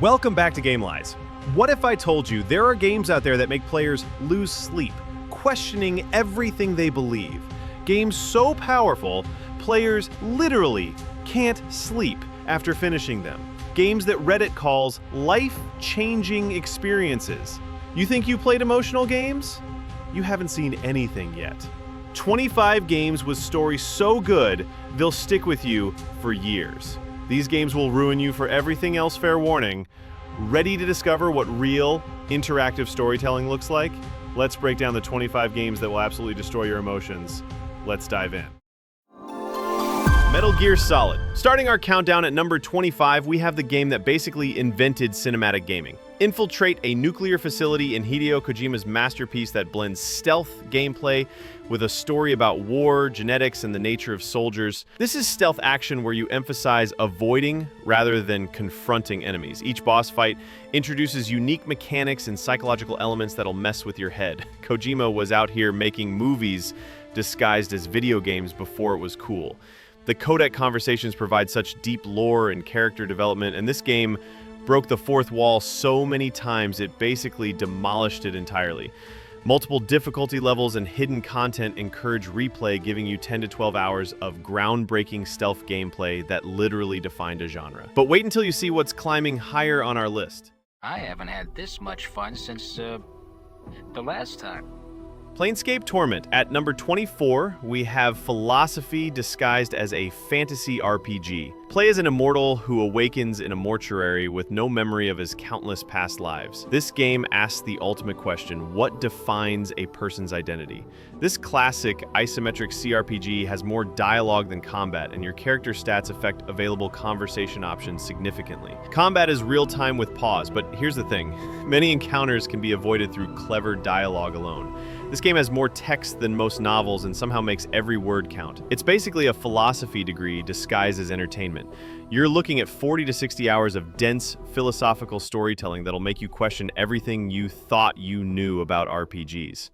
Welcome back to Gamelyze. What if I told you there are games out there that make players lose sleep, questioning everything they believe? Games so powerful, players literally can't sleep after finishing them. Games that Reddit calls life-changing experiences. You think you played emotional games? You haven't seen anything yet. 25 games with stories so good, they'll stick with you for years. These games will ruin you for everything else, fair warning. Ready to discover what real, interactive storytelling looks like? Let's break down the 25 games that will absolutely destroy your emotions. Let's dive in. Metal Gear Solid. Starting our countdown at number 25, we have the game that basically invented cinematic gaming. Infiltrate a nuclear facility in Hideo Kojima's masterpiece that blends stealth gameplay with a story about war, genetics, and the nature of soldiers. This is stealth action where you emphasize avoiding rather than confronting enemies. Each boss fight introduces unique mechanics and psychological elements that'll mess with your head. Kojima was out here making movies disguised as video games before it was cool. The codec conversations provide such deep lore and character development, and this game broke the fourth wall so many times it basically demolished it entirely. Multiple difficulty levels and hidden content encourage replay, giving you 10 to 12 hours of groundbreaking stealth gameplay that literally defined a genre. But wait until you see what's climbing higher on our list. I haven't had this much fun since, the last time. Planescape Torment. At number 24, we have philosophy disguised as a fantasy RPG. Play as an immortal who awakens in a mortuary with no memory of his countless past lives. This game asks the ultimate question: what defines a person's identity? This classic isometric CRPG has more dialogue than combat, and your character stats affect available conversation options significantly. Combat is real-time with pause, but here's the thing: many encounters can be avoided through clever dialogue alone. This game has more text than most novels and somehow makes every word count. It's basically a philosophy degree disguised as entertainment. You're looking at 40 to 60 hours of dense philosophical storytelling that'll make you question everything you thought you knew about RPGs.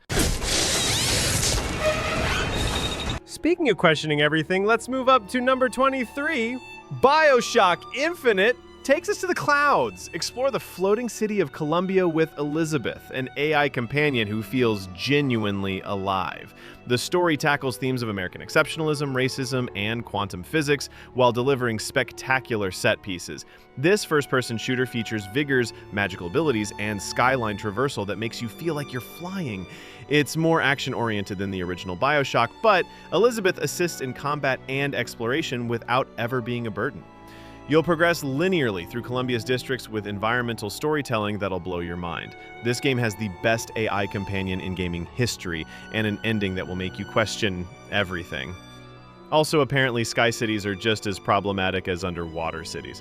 Speaking of questioning everything, let's move up to number 23. BioShock Infinite takes us to the clouds. Explore the floating city of Columbia with Elizabeth, an AI companion who feels genuinely alive. The story tackles themes of American exceptionalism, racism, and quantum physics while delivering spectacular set pieces. This first-person shooter features Vigor's magical abilities and skyline traversal that makes you feel like you're flying. It's more action-oriented than the original BioShock, but Elizabeth assists in combat and exploration without ever being a burden. You'll progress linearly through Columbia's districts with environmental storytelling that'll blow your mind. This game has the best AI companion in gaming history and an ending that will make you question everything. Also, apparently, sky cities are just as problematic as underwater cities.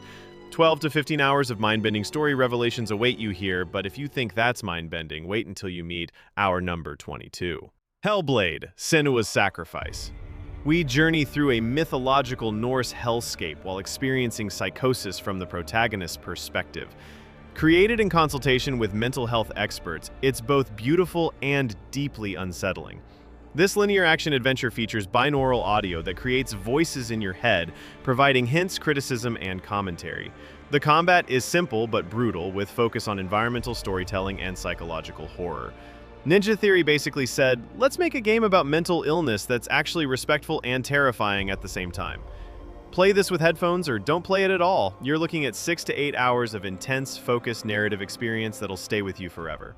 12 to 15 hours of mind-bending story revelations await you here, but if you think that's mind-bending, wait until you meet our number 22. Hellblade: Senua's Sacrifice. We journey through a mythological Norse hellscape while experiencing psychosis from the protagonist's perspective. Created in consultation with mental health experts, it's both beautiful and deeply unsettling. This linear action adventure features binaural audio that creates voices in your head, providing hints, criticism, and commentary. The combat is simple but brutal, with focus on environmental storytelling and psychological horror. Ninja Theory basically said, let's make a game about mental illness that's actually respectful and terrifying at the same time. Play this with headphones or don't play it at all. You're looking at 6 to 8 hours of intense, focused narrative experience that'll stay with you forever.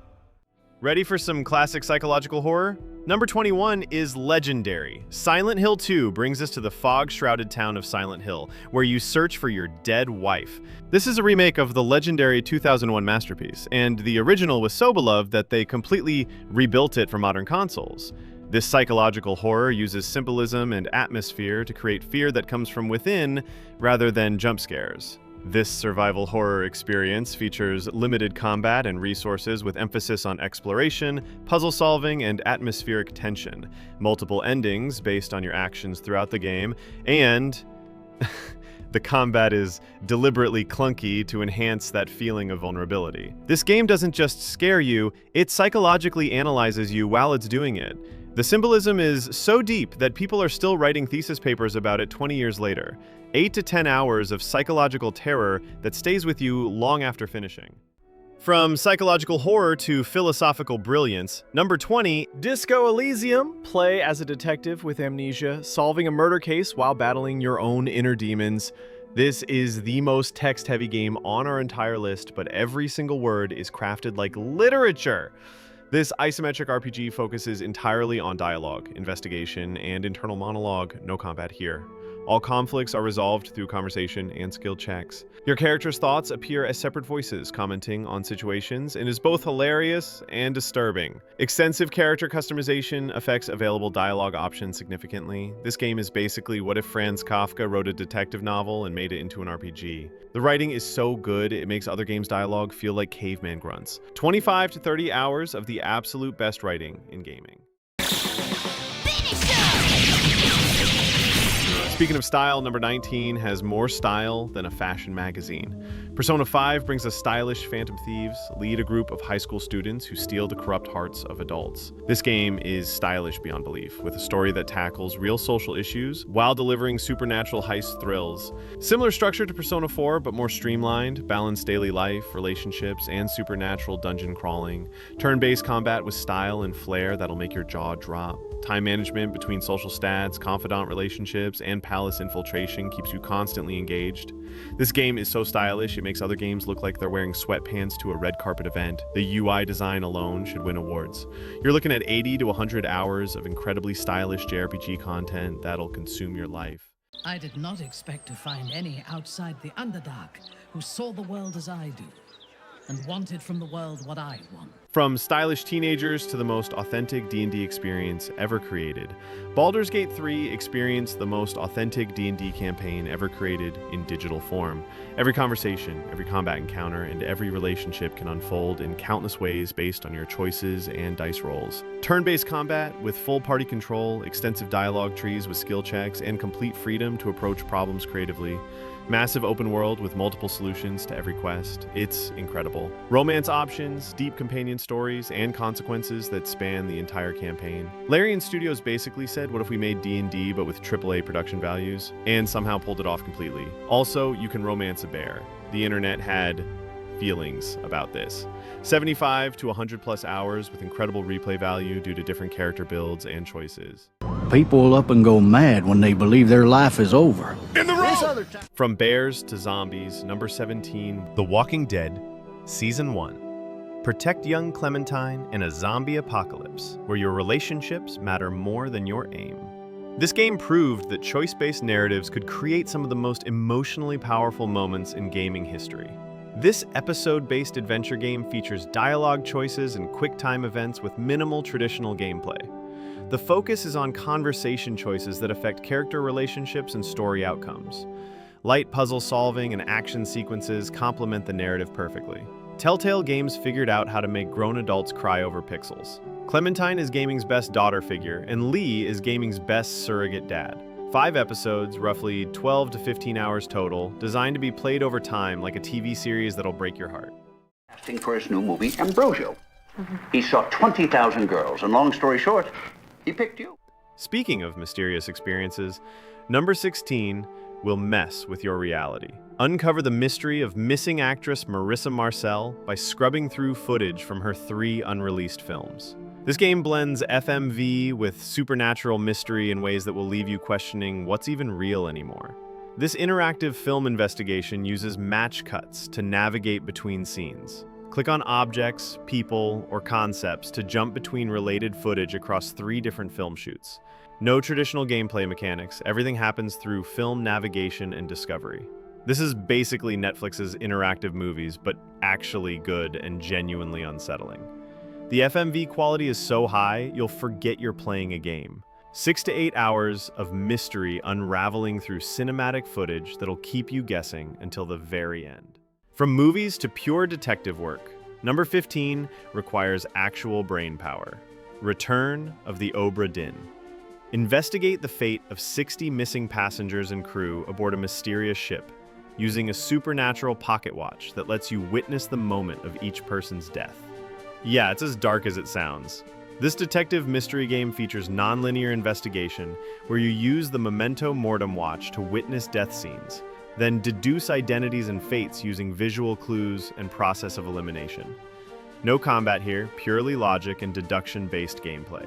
Ready for some classic psychological horror? Number 21 is Legendary. Silent Hill 2 brings us to the fog-shrouded town of Silent Hill, where you search for your dead wife. This is a remake of the legendary 2001 masterpiece, and the original was so beloved that they completely rebuilt it for modern consoles. This psychological horror uses symbolism and atmosphere to create fear that comes from within rather than jump scares. This survival horror experience features limited combat and resources with emphasis on exploration, puzzle solving, and atmospheric tension, multiple endings based on your actions throughout the game, and the combat is deliberately clunky to enhance that feeling of vulnerability. This game doesn't just scare you, it psychologically analyzes you while it's doing it. The symbolism is so deep that people are still writing thesis papers about it 20 years later. 8 to 10 hours of psychological terror that stays with you long after finishing. From psychological horror to philosophical brilliance, number 20, Disco Elysium. Play as a detective with amnesia, solving a murder case while battling your own inner demons. This is the most text-heavy game on our entire list, but every single word is crafted like literature. This isometric RPG focuses entirely on dialogue, investigation, and internal monologue. No combat here. All conflicts are resolved through conversation and skill checks. Your character's thoughts appear as separate voices, commenting on situations, and is both hilarious and disturbing. Extensive character customization affects available dialogue options significantly. This game is basically what if Franz Kafka wrote a detective novel and made it into an RPG. The writing is so good, it makes other games' dialogue feel like caveman grunts. 25 to 30 hours of the absolute best writing in gaming. Speaking of style, number 19 has more style than a fashion magazine. Persona 5 brings us stylish phantom thieves, lead a group of high school students who steal the corrupt hearts of adults. This game is stylish beyond belief, with a story that tackles real social issues while delivering supernatural heist thrills. Similar structure to Persona 4, but more streamlined, balanced daily life, relationships, and supernatural dungeon crawling. Turn-based combat with style and flair that'll make your jaw drop. Time management between social stats, confidant relationships, and palace infiltration keeps you constantly engaged. This game is so stylish, it makes other games look like they're wearing sweatpants to a red carpet event. The UI design alone should win awards. You're looking at 80 to 100 hours of incredibly stylish JRPG content that'll consume your life. I did not expect to find any outside the Underdark who saw the world as I do, and wanted from the world what I want. From stylish teenagers to the most authentic D&D experience ever created, Baldur's Gate 3 experienced the most authentic D&D campaign ever created in digital form. Every conversation, every combat encounter, and every relationship can unfold in countless ways based on your choices and dice rolls. Turn-based combat with full party control, extensive dialogue trees with skill checks, and complete freedom to approach problems creatively. Massive open world with multiple solutions to every quest. It's incredible. Romance options, deep companion stories, and consequences that span the entire campaign. Larian Studios basically said, what if we made D&D but with AAA production values? And somehow pulled it off completely. Also, you can romance a bear. The internet had feelings about this. 75 to 100 plus hours with incredible replay value due to different character builds and choices. People up and go mad when they believe their life is over. From bears to zombies, number 17, The Walking Dead, Season 1. Protect young Clementine in a zombie apocalypse where your relationships matter more than your aim. This game proved that choice-based narratives could create some of the most emotionally powerful moments in gaming history. This episode-based adventure game features dialogue choices and quick-time events with minimal traditional gameplay. The focus is on conversation choices that affect character relationships and story outcomes. Light puzzle solving and action sequences complement the narrative perfectly. Telltale Games figured out how to make grown adults cry over pixels. Clementine is gaming's best daughter figure, and Lee is gaming's best surrogate dad. 5 episodes, roughly 12 to 15 hours total, designed to be played over time like a TV series that'll break your heart. Casting for his new movie, Ambrosio. He saw 20,000 girls, and long story short, he picked you. Speaking of mysterious experiences, number 16 will mess with your reality. Uncover the mystery of missing actress Marissa Marcel by scrubbing through footage from her 3 unreleased films. This game blends FMV with supernatural mystery in ways that will leave you questioning what's even real anymore. This interactive film investigation uses match cuts to navigate between scenes. Click on objects, people, or concepts to jump between related footage across 3 different film shoots. No traditional gameplay mechanics, everything happens through film navigation and discovery. This is basically Netflix's interactive movies, but actually good and genuinely unsettling. The FMV quality is so high, you'll forget you're playing a game. 6 to 8 hours of mystery unraveling through cinematic footage that'll keep you guessing until the very end. From movies to pure detective work, number 15 requires actual brain power. Return of the Obra Dinn. Investigate the fate of 60 missing passengers and crew aboard a mysterious ship, using a supernatural pocket watch that lets you witness the moment of each person's death. Yeah, it's as dark as it sounds. This detective mystery game features non-linear investigation where you use the Memento Mortem watch to witness death scenes, then deduce identities and fates using visual clues and process of elimination. No combat here, purely logic and deduction-based gameplay.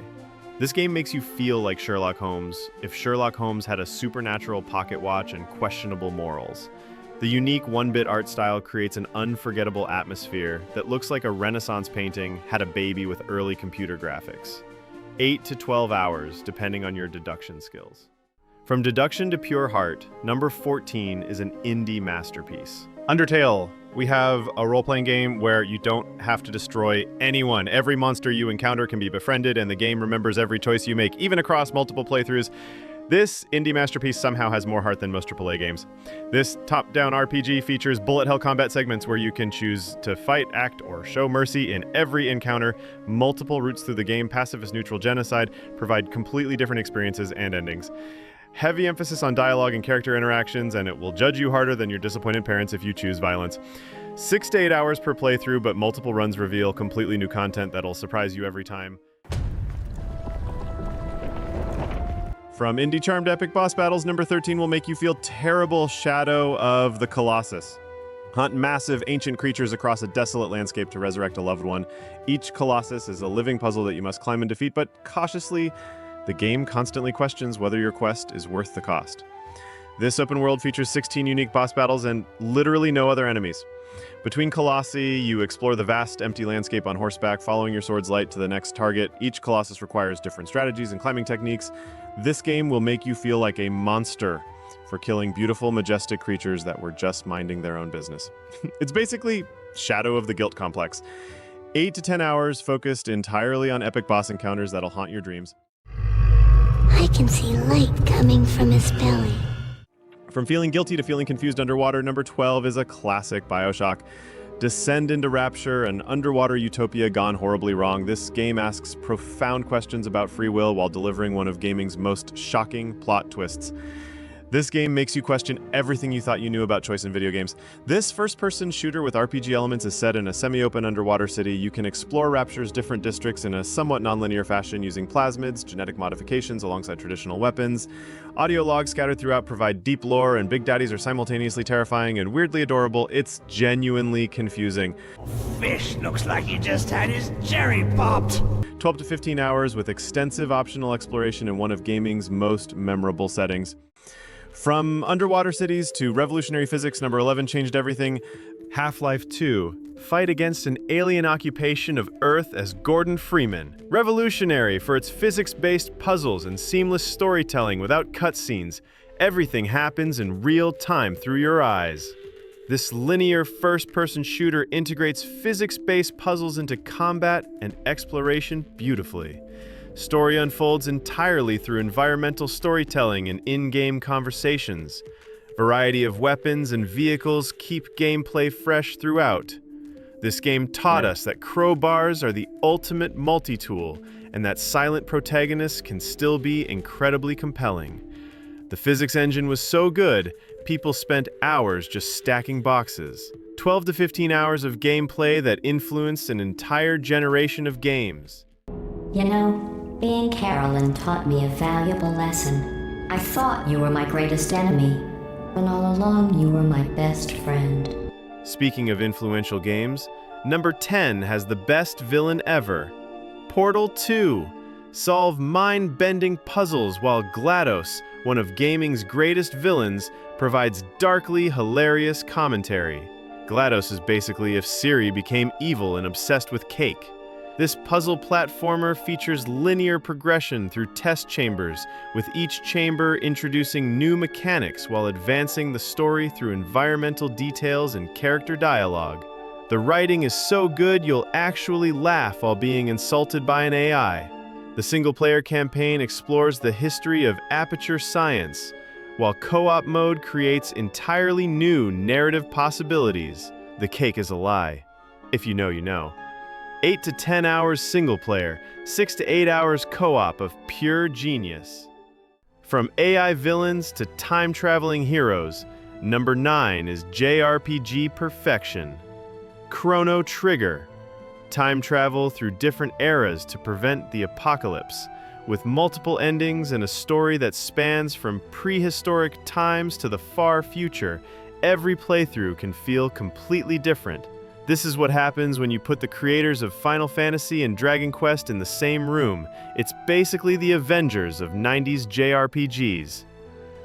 This game makes you feel like Sherlock Holmes if Sherlock Holmes had a supernatural pocket watch and questionable morals. The unique one-bit art style creates an unforgettable atmosphere that looks like a Renaissance painting had a baby with early computer graphics. 8 to 12 hours, depending on your deduction skills. From deduction to pure heart, number 14 is an indie masterpiece. Undertale. We have a role-playing game where you don't have to destroy anyone. Every monster you encounter can be befriended, and the game remembers every choice you make, even across multiple playthroughs. This indie masterpiece somehow has more heart than most AAA games. This top-down RPG features bullet hell combat segments where you can choose to fight, act, or show mercy in every encounter. Multiple routes through the game, pacifist neutral genocide, provide completely different experiences and endings. Heavy emphasis on dialogue and character interactions, and it will judge you harder than your disappointed parents if you choose violence. 6 to 8 hours per playthrough, but multiple runs reveal completely new content that'll surprise you every time. From indie charmed epic boss battles, number 13 will make you feel terrible. Shadow of the Colossus. Hunt massive ancient creatures across a desolate landscape to resurrect a loved one. Each Colossus is a living puzzle that you must climb and defeat, but cautiously, the game constantly questions whether your quest is worth the cost. This open world features 16 unique boss battles and literally no other enemies. Between Colossi, you explore the vast, empty landscape on horseback, following your sword's light to the next target. Each Colossus requires different strategies and climbing techniques. This game will make you feel like a monster for killing beautiful, majestic creatures that were just minding their own business. It's basically Shadow of the Guilt complex. 8 to 10 hours focused entirely on epic boss encounters that'll haunt your dreams. I can see light coming from his belly. From feeling guilty to feeling confused underwater, number 12 is a classic BioShock. Descend into rapture, an underwater utopia gone horribly wrong. This game asks profound questions about free will while delivering one of gaming's most shocking plot twists. This game makes you question everything you thought you knew about choice in video games. This first-person shooter with RPG elements is set in a semi-open underwater city. You can explore Rapture's different districts in a somewhat non-linear fashion using plasmids, genetic modifications alongside traditional weapons. Audio logs scattered throughout provide deep lore, and Big Daddies are simultaneously terrifying and weirdly adorable. It's genuinely confusing. Fish looks like he just had his cherry popped. 12 to 15 hours with extensive optional exploration in one of gaming's most memorable settings. From underwater cities to revolutionary physics, number 11 changed everything. Half-Life 2. Fight against an alien occupation of Earth as Gordon Freeman. Revolutionary for its physics-based puzzles and seamless storytelling without cutscenes. Everything happens in real time through your eyes. This linear first-person shooter integrates physics-based puzzles into combat and exploration beautifully. Story unfolds entirely through environmental storytelling and in-game conversations. Variety of weapons and vehicles keep gameplay fresh throughout. This game taught us that crowbars are the ultimate multi-tool, and that silent protagonists can still be incredibly compelling. The physics engine was so good, people spent hours just stacking boxes. 12 to 15 hours of gameplay that influenced an entire generation of games. You know, being Carolyn taught me a valuable lesson. I thought you were my greatest enemy, when all along you were my best friend. Speaking of influential games, number 10 has the best villain ever. Portal 2. Solve mind-bending puzzles while GLaDOS, one of gaming's greatest villains, provides darkly hilarious commentary. GLaDOS is basically if Siri became evil and obsessed with cake. This puzzle platformer features linear progression through test chambers, with each chamber introducing new mechanics while advancing the story through environmental details and character dialogue. The writing is so good you'll actually laugh while being insulted by an AI. The single-player campaign explores the history of aperture science, while co-op mode creates entirely new narrative possibilities. The cake is a lie. If you know, you know. 8 to 10 hours single player, 6 to 8 hours co-op of pure genius. From AI villains to time-traveling heroes, number 9 is JRPG perfection. Chrono Trigger. Time travel through different eras to prevent the apocalypse, with multiple endings and a story that spans from prehistoric times to the far future. Every playthrough can feel completely different. This is what happens when you put the creators of Final Fantasy and Dragon Quest in the same room. It's basically the Avengers of 90s JRPGs.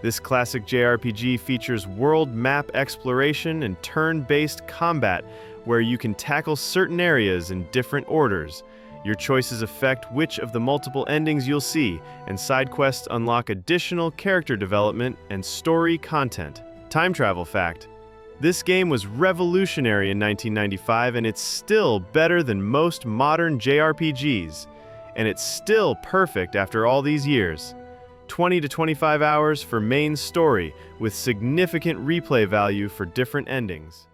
This classic JRPG features world map exploration and turn-based combat, where you can tackle certain areas in different orders. Your choices affect which of the multiple endings you'll see, and side quests unlock additional character development and story content. Time travel fact: this game was revolutionary in 1995, and it's still better than most modern JRPGs. And it's still perfect after all these years. 20 to 25 hours for main story, with significant replay value for different endings.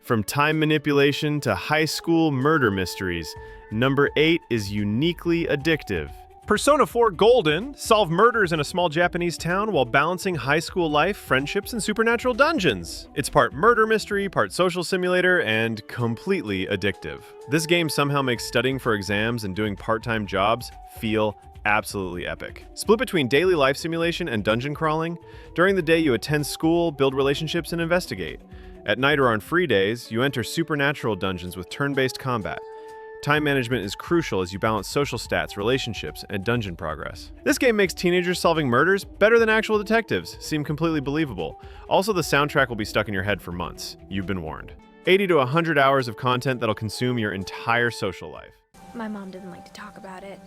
From time manipulation to high school murder mysteries, number 8 is uniquely addictive. Persona 4 Golden: solve murders in a small Japanese town while balancing high school life, friendships, and supernatural dungeons. It's part murder mystery, part social simulator, and completely addictive. This game somehow makes studying for exams and doing part-time jobs feel absolutely epic. Split between daily life simulation and dungeon crawling. During the day, you attend school, build relationships, and investigate. At night or on free days, you enter supernatural dungeons with turn-based combat. Time management is crucial as you balance social stats, relationships, and dungeon progress. This game makes teenagers solving murders better than actual detectives seem completely believable. Also, the soundtrack will be stuck in your head for months. You've been warned. 80 to 100 hours of content that'll consume your entire social life. My mom didn't like to talk about it,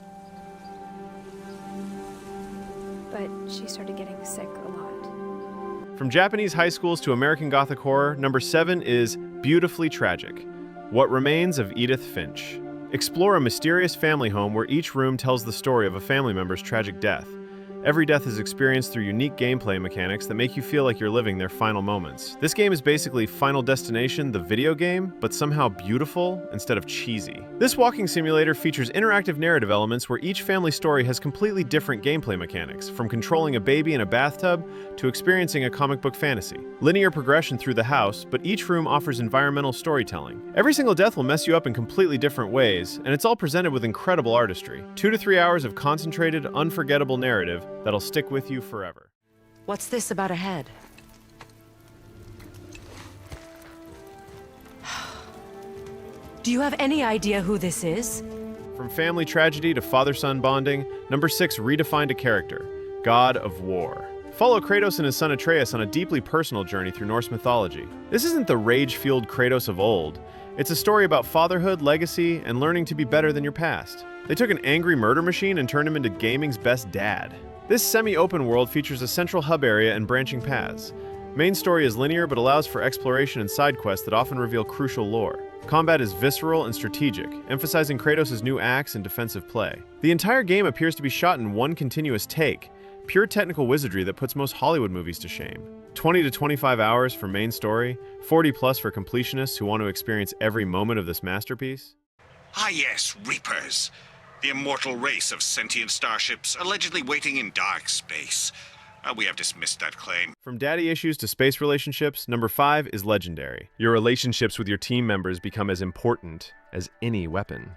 but she started getting sick a lot. From Japanese high schools to American Gothic horror, number 7 is Beautifully Tragic: What Remains of Edith Finch. Explore a mysterious family home where each room tells the story of a family member's tragic death. Every death is experienced through unique gameplay mechanics that make you feel like you're living their final moments. This game is basically Final Destination, the video game, but somehow beautiful instead of cheesy. This walking simulator features interactive narrative elements where each family story has completely different gameplay mechanics, from controlling a baby in a bathtub to experiencing a comic book fantasy. Linear progression through the house, but each room offers environmental storytelling. Every single death will mess you up in completely different ways, and it's all presented with incredible artistry. 2 to 3 hours of concentrated, unforgettable narrative that'll stick with you forever. What's this about ahead? Do you have any idea who this is? From family tragedy to father-son bonding, number 6 redefined a character: God of War. Follow Kratos and his son Atreus on a deeply personal journey through Norse mythology. This isn't the rage-fueled Kratos of old. It's a story about fatherhood, legacy, and learning to be better than your past. They took an angry murder machine and turned him into gaming's best dad. This semi-open world features a central hub area and branching paths. Main story is linear but allows for exploration and side quests that often reveal crucial lore. Combat is visceral and strategic, emphasizing Kratos' new axe and defensive play. The entire game appears to be shot in one continuous take, pure technical wizardry that puts most Hollywood movies to shame. 20 to 25 hours for main story, 40 plus for completionists who want to experience every moment of this masterpiece. Ah yes, Reapers. The immortal race of sentient starships allegedly waiting in dark space. We have dismissed that claim. From daddy issues to space relationships, number 5 is legendary. Your relationships with your team members become as important as any weapon.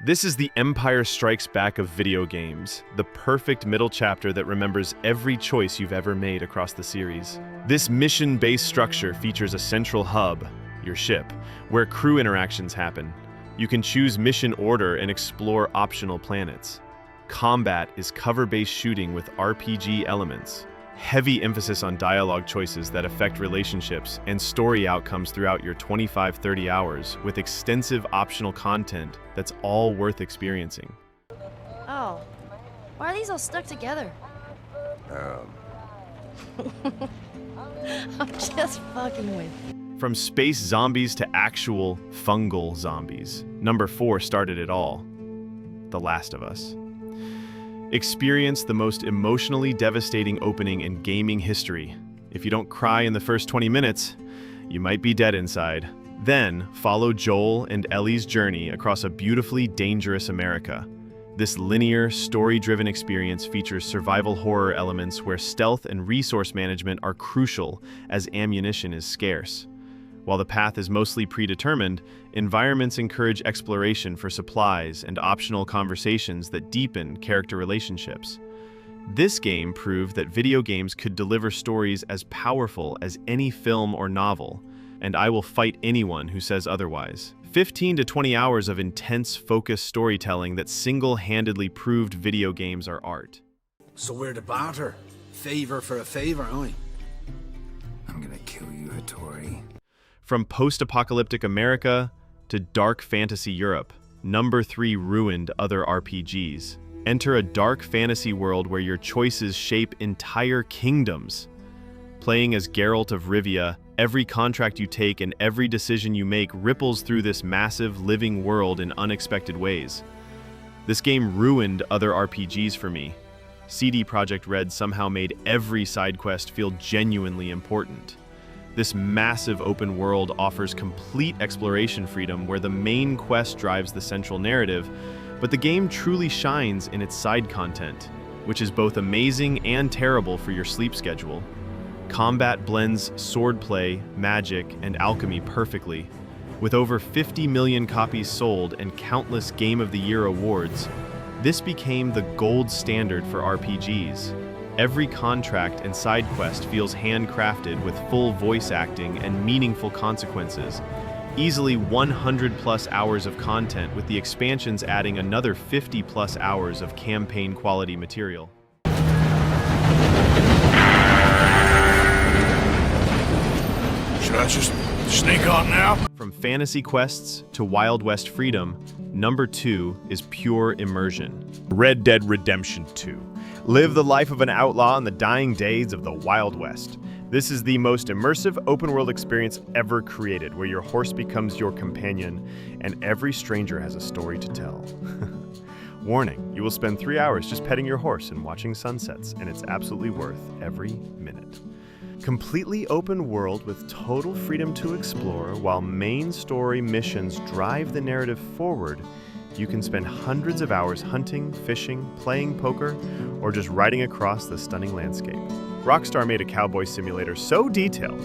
This is the Empire Strikes Back of video games, the perfect middle chapter that remembers every choice you've ever made across the series. This mission-based structure features a central hub, your ship, where crew interactions happen. You can choose mission order and explore optional planets. Combat is cover-based shooting with RPG elements. Heavy emphasis on dialogue choices that affect relationships and story outcomes throughout your 25-30 hours, with extensive optional content that's all worth experiencing. Oh, why are these all stuck together? I'm just fucking with you. From space zombies to actual fungal zombies, number 4 started it all: The Last of Us. Experience the most emotionally devastating opening in gaming history. If you don't cry in the first 20 minutes, you might be dead inside. Then, follow Joel and Ellie's journey across a beautifully dangerous America. This linear, story-driven experience features survival horror elements where stealth and resource management are crucial as ammunition is scarce. While the path is mostly predetermined, environments encourage exploration for supplies and optional conversations that deepen character relationships. This game proved that video games could deliver stories as powerful as any film or novel, and I will fight anyone who says otherwise. 15 to 20 hours of intense, focused storytelling that single-handedly proved video games are art. So we're to barter. Favor for a favor, aren't we? I'm gonna kill you, Hattori. From post-apocalyptic America to dark fantasy Europe, Number 3 ruined other RPGs. Enter a dark fantasy world where your choices shape entire kingdoms. Playing as Geralt of Rivia, every contract you take and every decision you make ripples through this massive, living world in unexpected ways. This game ruined other RPGs for me. CD Projekt Red somehow made every side quest feel genuinely important. This massive open world offers complete exploration freedom where the main quest drives the central narrative, but the game truly shines in its side content, which is both amazing and terrible for your sleep schedule. Combat blends swordplay, magic, and alchemy perfectly. With over 50 million copies sold and countless Game of the Year awards, this became the gold standard for RPGs. Every contract and side quest feels handcrafted with full voice acting and meaningful consequences. Easily 100+ hours of content, with the expansions adding another 50+ hours of campaign quality material. Should I just sneak on now? From fantasy quests to Wild West freedom, Number 2 is pure immersion. Red Dead Redemption 2. Live the life of an outlaw in the dying days of the Wild West. This is the most immersive open-world experience ever created, where your horse becomes your companion and every stranger has a story to tell. Warning, you will spend 3 hours just petting your horse and watching sunsets, and it's absolutely worth every minute. Completely open world with total freedom to explore, while main story missions drive the narrative forward. You can spend hundreds of hours hunting, fishing, playing poker, or just riding across the stunning landscape. Rockstar made a cowboy simulator so detailed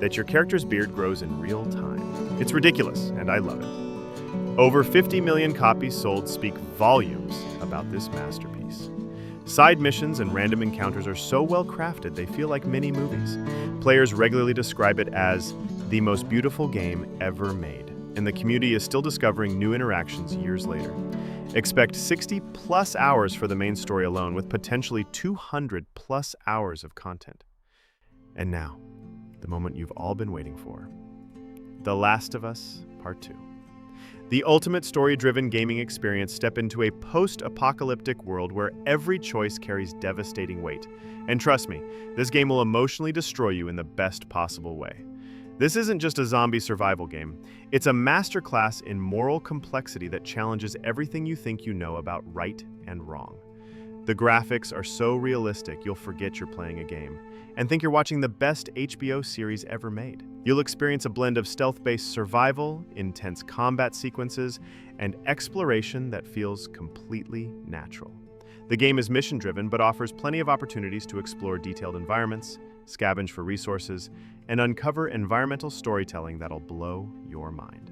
that your character's beard grows in real time. It's ridiculous, and I love it. Over 50 million copies sold speak volumes about this masterpiece. Side missions and random encounters are so well crafted they feel like mini movies. Players regularly describe it as the most beautiful game ever made, and the community is still discovering new interactions years later. Expect 60+ hours for the main story alone, with potentially 200+ hours of content. And now, the moment you've all been waiting for. The Last of Us Part 2. The ultimate story-driven gaming experience. Step into a post-apocalyptic world where every choice carries devastating weight. And trust me, this game will emotionally destroy you in the best possible way. This isn't just a zombie survival game. It's a masterclass in moral complexity that challenges everything you think you know about right and wrong. The graphics are so realistic you'll forget you're playing a game and think you're watching the best HBO series ever made. You'll experience a blend of stealth-based survival, intense combat sequences, and exploration that feels completely natural. The game is mission-driven but offers plenty of opportunities to explore detailed environments, scavenge for resources, and uncover environmental storytelling that'll blow your mind.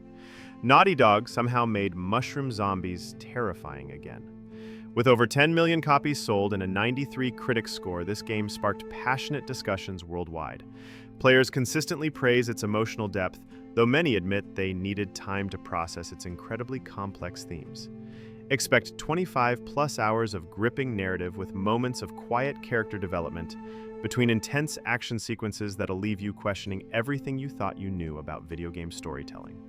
Naughty Dog somehow made mushroom zombies terrifying again. With over 10 million copies sold and a 93 critic score, this game sparked passionate discussions worldwide. Players consistently praise its emotional depth, though many admit they needed time to process its incredibly complex themes. Expect 25+ hours of gripping narrative with moments of quiet character development, between intense action sequences that'll leave you questioning everything you thought you knew about video game storytelling.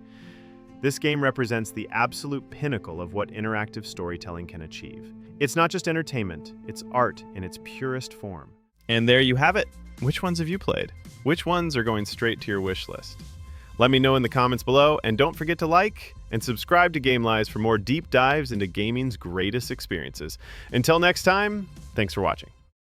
This game represents the absolute pinnacle of what interactive storytelling can achieve. It's not just entertainment, it's art in its purest form. And there you have it. Which ones have you played? Which ones are going straight to your wish list? Let me know in the comments below, and don't forget to like and subscribe to Gamelyze for more deep dives into gaming's greatest experiences. Until next time, thanks for watching.